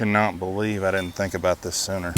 cannot believe I didn't think about this sooner.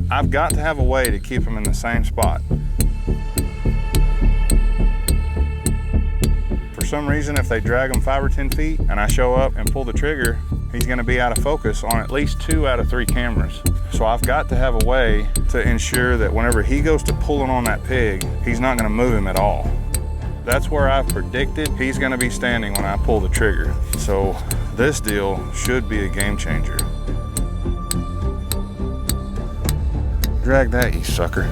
I've got to have a way to keep him in the same spot. For some reason, if they drag him 5 or 10 feet and I show up and pull the trigger, he's gonna be out of focus on at least 2 out of 3 cameras. So I've got to have a way to ensure that whenever he goes to pulling on that pig, he's not gonna move him at all. That's where I've predicted he's gonna be standing when I pull the trigger. So this deal should be a game changer. Drag that, you sucker.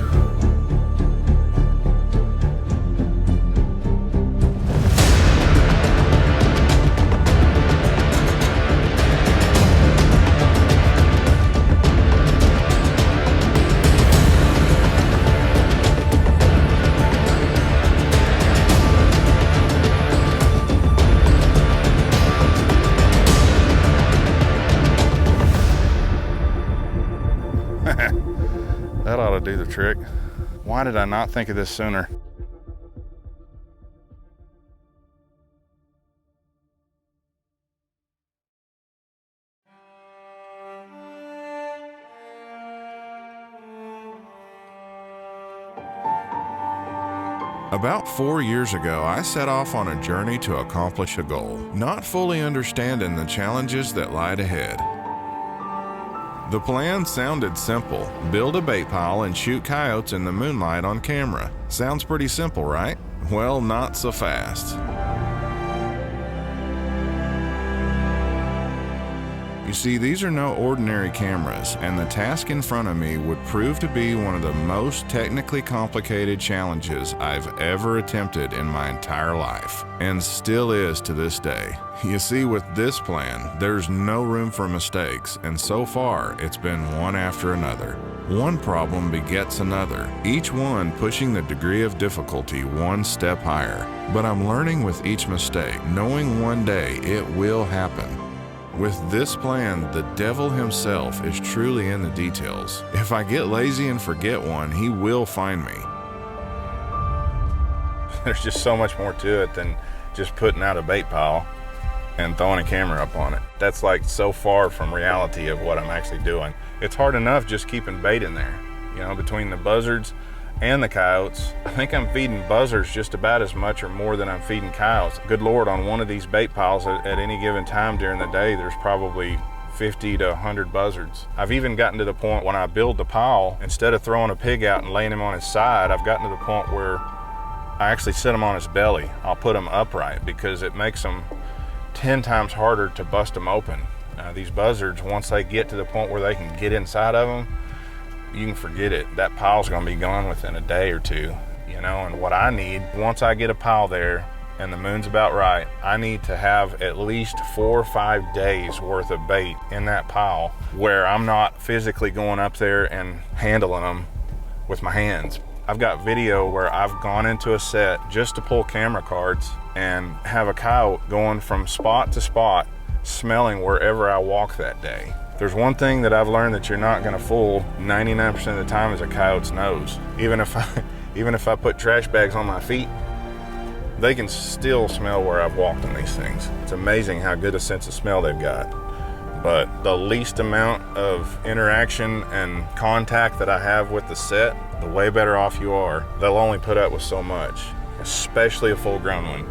That ought to do the trick. Why did I not think of this sooner? About 4 years ago, I set off on a journey to accomplish a goal, not fully understanding the challenges that lied ahead. The plan sounded simple. Build a bait pile and shoot coyotes in the moonlight on camera. Sounds pretty simple, right? Well, not so fast. You see, these are no ordinary cameras, and the task in front of me would prove to be one of the most technically complicated challenges I've ever attempted in my entire life, and still is to this day. You see, with this plan, there's no room for mistakes, and so far, it's been one after another. One problem begets another, each one pushing the degree of difficulty one step higher. But I'm learning with each mistake, knowing one day it will happen. With this plan, the devil himself is truly in the details. If I get lazy and forget one, he will find me. There's just so much more to it than just putting out a bait pile and throwing a camera up on it. That's like so far from reality of what I'm actually doing. It's hard enough just keeping bait in there, you know, between the buzzards and the coyotes. I think I'm feeding buzzards just about as much or more than I'm feeding coyotes. Good Lord, on one of these bait piles at any given time during the day, there's probably 50 to 100 buzzards. I've even gotten to the point when I build the pile, instead of throwing a pig out and laying him on his side, I've gotten to the point where I actually sit him on his belly. I'll put him upright because it makes them 10 times harder to bust them open. These buzzards, once they get to the point where they can get inside of them, you can forget it. That pile's gonna be gone within a day or two, you know, and what I need, once I get a pile there and the moon's about right, I need to have at least 4 or 5 days worth of bait in that pile where I'm not physically going up there and handling them with my hands. I've got video where I've gone into a set just to pull camera cards and have a coyote going from spot to spot, smelling wherever I walk that day. There's one thing that I've learned that you're not gonna fool 99% of the time is a coyote's nose. Even if I put trash bags on my feet, they can still smell where I've walked on these things. It's amazing how good a sense of smell they've got. But the least amount of interaction and contact that I have with the set, the way better off you are. They'll only put up with so much, especially a full-grown one.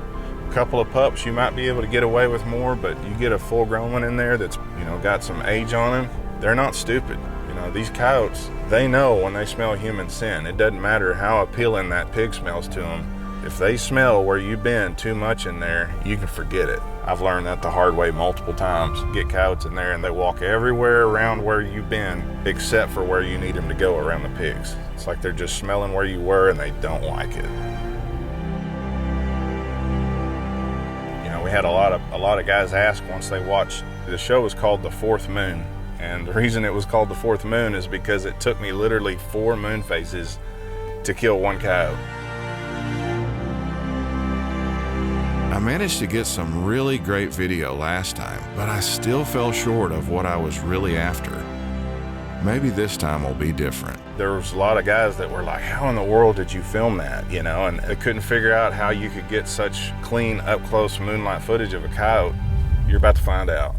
A couple of pups you might be able to get away with more, but you get a full-grown one in there that's, you know, got some age on them, they're not stupid. You know, these coyotes, they know when they smell human sin. It doesn't matter how appealing that pig smells to them. If they smell where you've been too much in there, you can forget it. I've learned that the hard way multiple times. Get coyotes in there and they walk everywhere around where you've been except for where you need them to go around the pigs. It's like they're just smelling where you were and they don't like it. We had a lot of guys ask once they watched. The show was called The Fourth Moon, and the reason it was called The Fourth Moon is because it took me literally 4 moon phases to kill one coyote. I managed to get some really great video last time, but I still fell short of what I was really after. Maybe this time will be different. There was a lot of guys that were like, how in the world did you film that? You know, and they couldn't figure out how you could get such clean, up-close moonlight footage of a coyote. You're about to find out.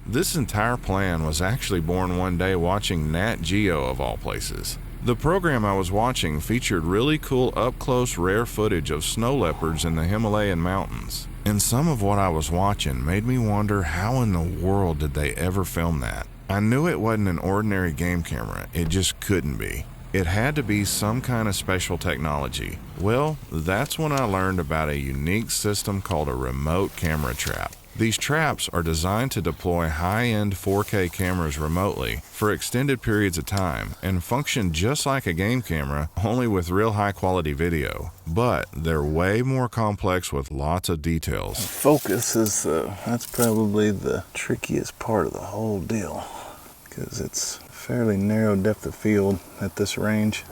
This entire plan was actually born one day watching Nat Geo of all places. The program I was watching featured really cool up-close rare footage of snow leopards in the Himalayan mountains. And some of what I was watching made me wonder how in the world did they ever film that? I knew it wasn't an ordinary game camera, it just couldn't be. It had to be some kind of special technology. Well, that's when I learned about a unique system called a remote camera trap. These traps are designed to deploy high-end 4K cameras remotely for extended periods of time and function just like a game camera, only with real high-quality video. But they're way more complex with lots of details. Focus is, that's probably the trickiest part of the whole deal, because it's fairly narrow depth of field at this range.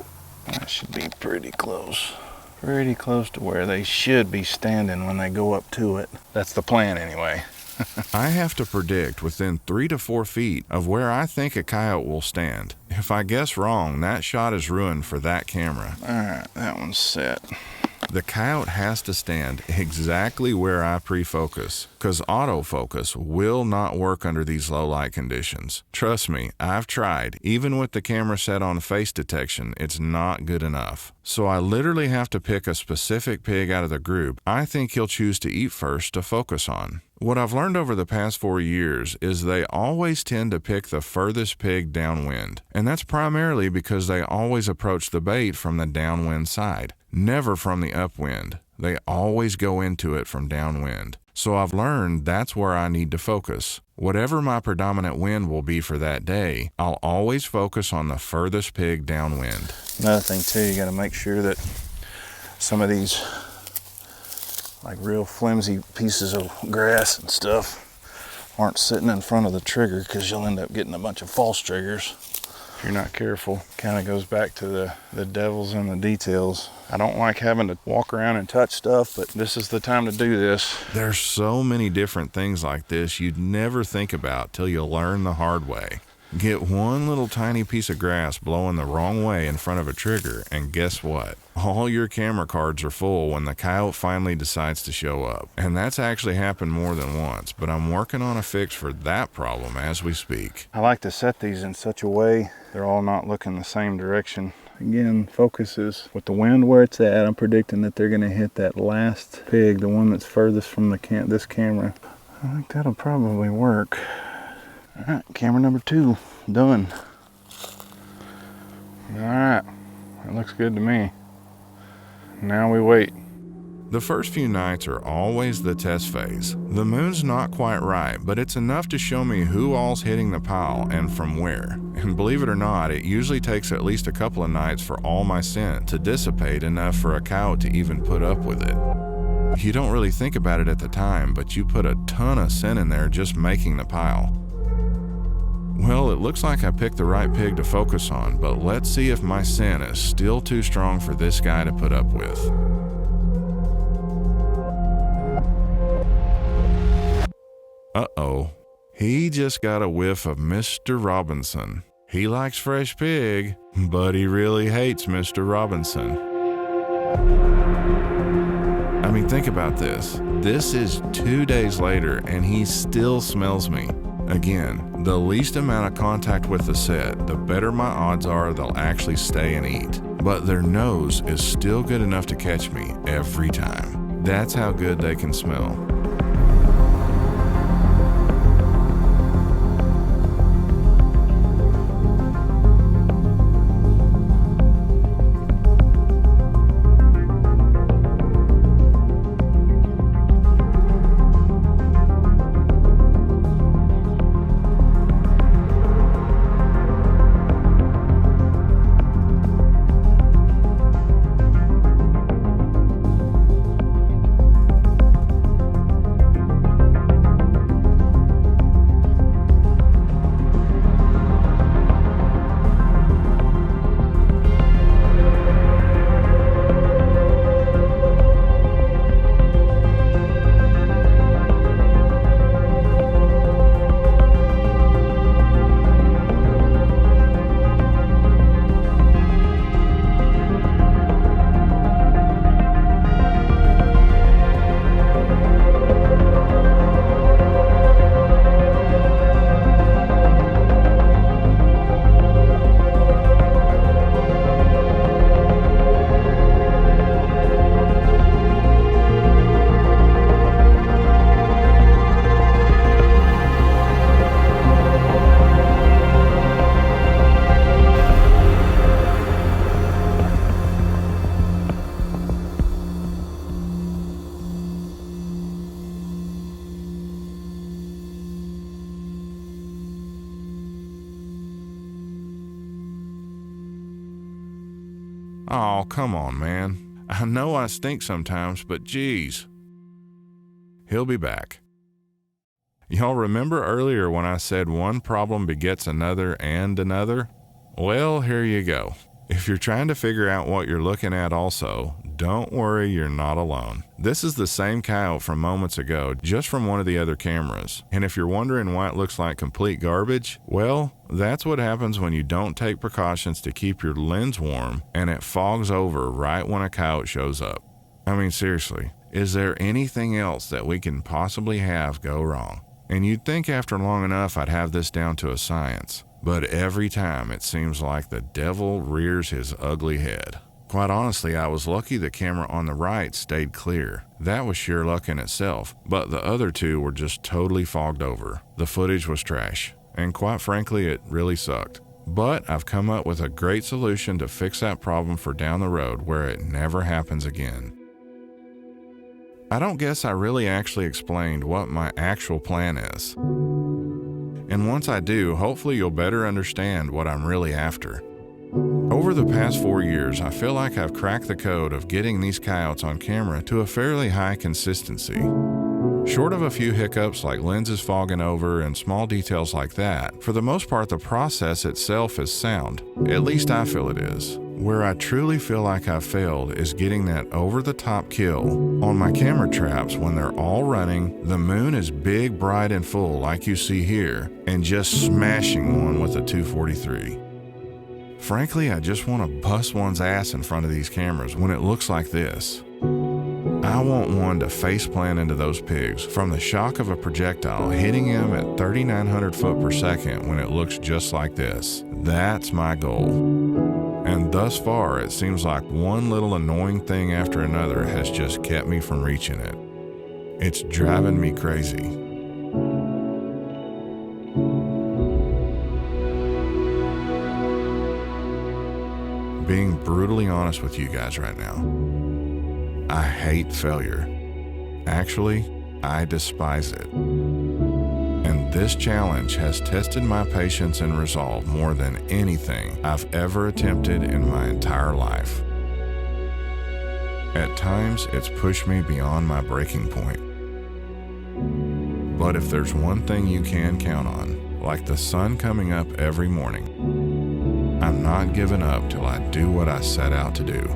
That should be pretty close. Pretty close to where they should be standing when they go up to it. That's the plan anyway. I have to predict within 3 to 4 feet of where I think a coyote will stand. If I guess wrong, that shot is ruined for that camera. Alright, that one's set. The coyote has to stand exactly where I pre-focus, because autofocus will not work under these low light conditions. Trust me, I've tried. Even with the camera set on face detection, it's not good enough. So I literally have to pick a specific pig out of the group I think he'll choose to eat first to focus on. What I've learned over the past 4 years is they always tend to pick the furthest pig downwind, and that's primarily because they always approach the bait from the downwind side, never from the upwind. They always go into it from downwind. So I've learned that's where I need to focus. Whatever my predominant wind will be for that day, I'll always focus on the furthest pig downwind. Another thing too, you gotta make sure that some of these like real flimsy pieces of grass and stuff aren't sitting in front of the trigger, because you'll end up getting a bunch of false triggers if you're not careful. Kind of goes back to the devil's in the details. I don't like having to walk around and touch stuff, but this is the time to do this. There's so many different things like this you'd never think about till you learn the hard way. Get one little tiny piece of grass blowing the wrong way in front of a trigger, and guess what? All your camera cards are full when the coyote finally decides to show up. And that's actually happened more than once, but I'm working on a fix for that problem as we speak. I like to set these in such a way they're all not looking the same direction. Again, focus is with the wind where it's at. I'm predicting that they're going to hit that last pig, the one that's furthest from this camera. I think that'll probably work. All right, camera number 2, done. All right, that looks good to me. Now we wait. The first few nights are always the test phase. The moon's not quite right, but it's enough to show me who all's hitting the pile and from where. And believe it or not, it usually takes at least a couple of nights for all my scent to dissipate enough for a coyote to even put up with it. You don't really think about it at the time, but you put a ton of scent in there just making the pile. Well, it looks like I picked the right pig to focus on, but let's see if my scent is still too strong for this guy to put up with. Uh-oh. He just got a whiff of Mr. Robinson. He likes fresh pig, but he really hates Mr. Robinson. I mean, think about this. This is 2 days later, and he still smells me. Again, the least amount of contact with the set, the better my odds are they'll actually stay and eat. But their nose is still good enough to catch me every time. That's how good they can smell. Oh, come on, man. I know I stink sometimes, but geez. He'll be back. Y'all remember earlier when I said one problem begets another and another? Well, here you go. If you're trying to figure out what you're looking at also, don't worry, you're not alone. This is the same coyote from moments ago, just from one of the other cameras. And if you're wondering why it looks like complete garbage, well, that's what happens when you don't take precautions to keep your lens warm and it fogs over right when a coyote shows up. I mean, seriously, is there anything else that we can possibly have go wrong? And you'd think after long enough I'd have this down to a science. But every time it seems like the devil rears his ugly head. Quite honestly, I was lucky the camera on the right stayed clear. That was sheer luck in itself, but the other two were just totally fogged over. The footage was trash, and quite frankly, it really sucked. But I've come up with a great solution to fix that problem for down the road where it never happens again. I don't guess I really actually explained what my actual plan is. And once I do, hopefully you'll better understand what I'm really after. Over the past 4 years, I feel like I've cracked the code of getting these coyotes on camera to a fairly high consistency. Short of a few hiccups like lenses fogging over and small details like that, for the most part the process itself is sound. At least I feel it is. Where I truly feel like I've failed is getting that over-the-top kill on my camera traps when they're all running, the moon is big, bright, and full like you see here, and just smashing one with a 243. Frankly, I just want to bust one's ass in front of these cameras when it looks like this. I want one to faceplant into those pigs from the shock of a projectile hitting him at 3,900 foot per second when it looks just like this. That's my goal. And thus far, it seems like one little annoying thing after another has just kept me from reaching it. It's driving me crazy. Being brutally honest with you guys right now, I hate failure. Actually, I despise it. And this challenge has tested my patience and resolve more than anything I've ever attempted in my entire life. At times, it's pushed me beyond my breaking point. But if there's one thing you can count on, like the sun coming up every morning, I'm not giving up till I do what I set out to do.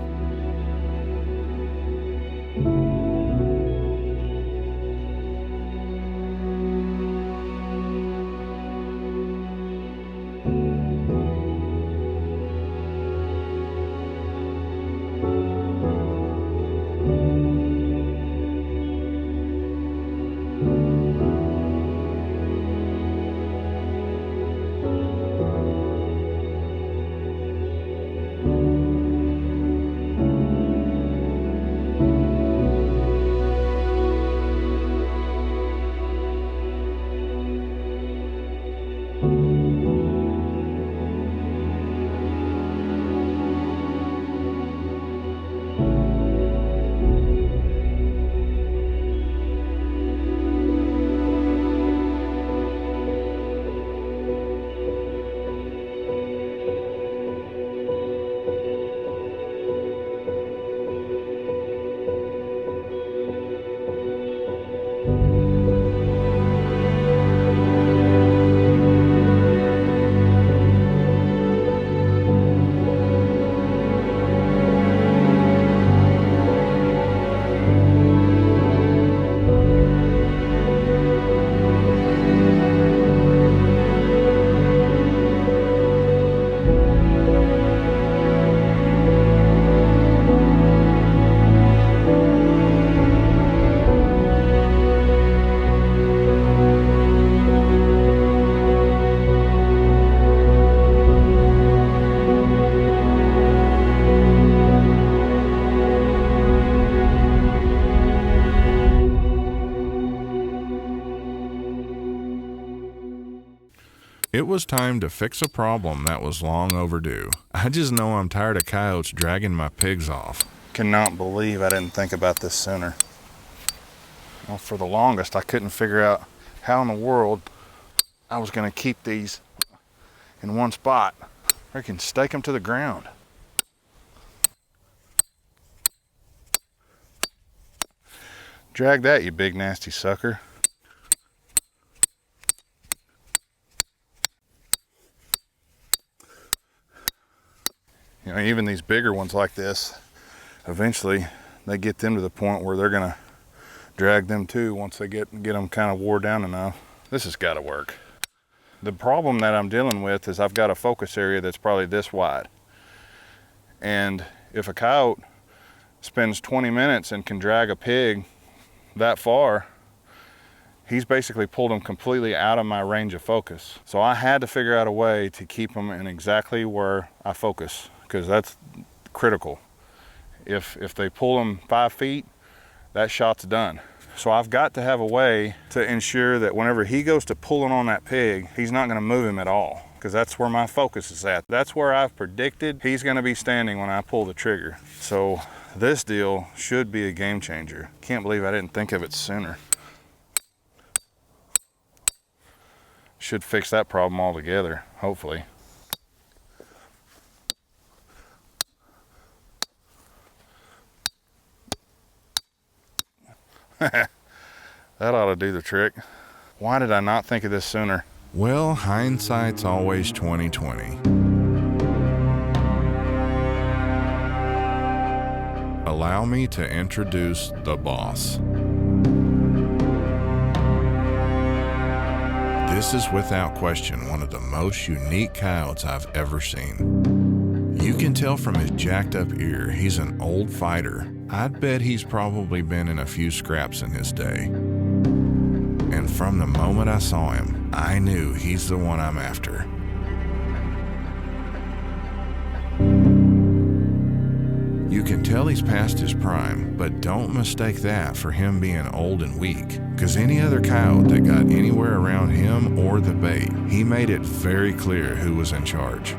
It was time to fix a problem that was long overdue. I just know I'm tired of coyotes dragging my pigs off. Cannot believe I didn't think about this sooner. Well, for the longest, I couldn't figure out how in the world I was going to keep these in one spot. I can stake them to the ground. Drag that, you big nasty sucker. You know, even these bigger ones like this, eventually they get them to the point where they're gonna drag them too once they get them kind of wore down enough. This has got to work. The problem that I'm dealing with is I've got a focus area that's probably this wide. And if a coyote spends 20 minutes and can drag a pig that far, he's basically pulled them completely out of my range of focus. So I had to figure out a way to keep them in exactly where I focus, because that's critical. If they pull them 5 feet, that shot's done. So I've got to have a way to ensure that whenever he goes to pulling on that pig, he's not gonna move him at all, because that's where my focus is at. That's where I've predicted he's gonna be standing when I pull the trigger. So this deal should be a game changer. Can't believe I didn't think of it sooner. Should fix that problem altogether, hopefully. That ought to do the trick. Why did I not think of this sooner? Well, hindsight's always 20/20. Allow me to introduce the boss. This is without question one of the most unique coyotes I've ever seen. You can tell from his jacked up ear he's an old fighter. I'd bet he's probably been in a few scraps in his day. And from the moment I saw him, I knew he's the one I'm after. You can tell he's past his prime, but don't mistake that for him being old and weak, because any other coyote that got anywhere around him or the bait, he made it very clear who was in charge.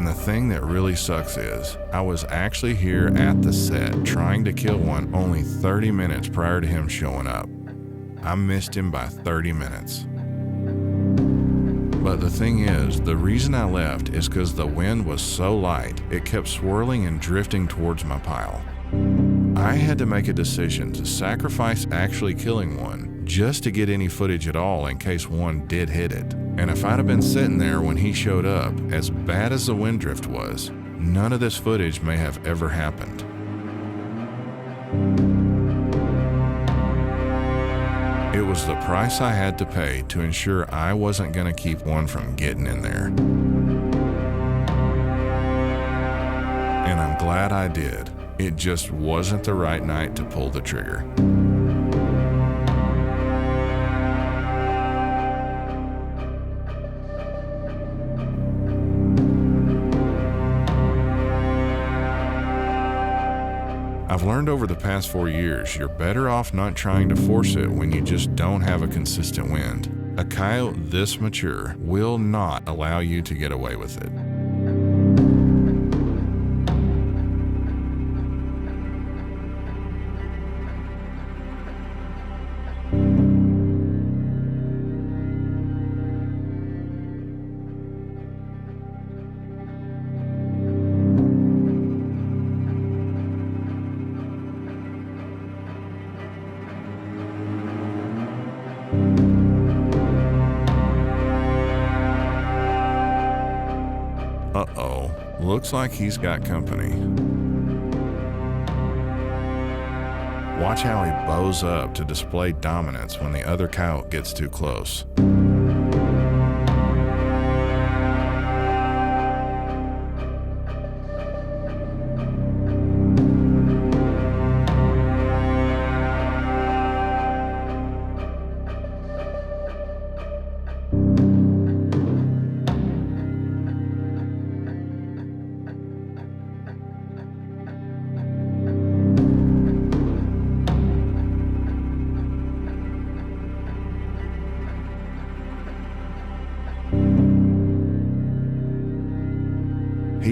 The thing that really sucks is I was actually here at the set trying to kill one only 30 minutes prior to him showing up. I missed him by 30 minutes. But the thing is, the reason I left is because the wind was so light, it kept swirling and drifting towards my pile. I had to make a decision to sacrifice actually killing one just to get any footage at all in case one did hit it. And if I'd have been sitting there when he showed up, as bad as the wind drift was, none of this footage may have ever happened. It was the price I had to pay to ensure I wasn't going to keep one from getting in there. And I'm glad I did. It just wasn't the right night to pull the trigger. I've learned over the past 4 years, you're better off not trying to force it when you just don't have a consistent wind. A coyote this mature will not allow you to get away with it. Uh-oh, looks like he's got company. Watch how he bows up to display dominance when the other coyote gets too close.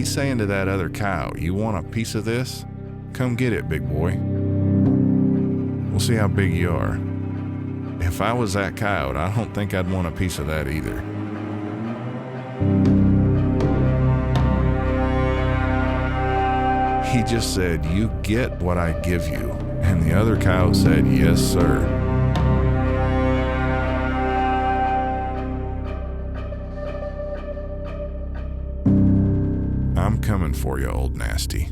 he's saying to that other coyote, you want a piece of this? Come get it, big boy. We'll see how big you are. If I was that coyote, I don't think I'd want a piece of that either. He just said, you get what I give you. And the other coyote said, yes, sir. I'm coming for you, old nasty.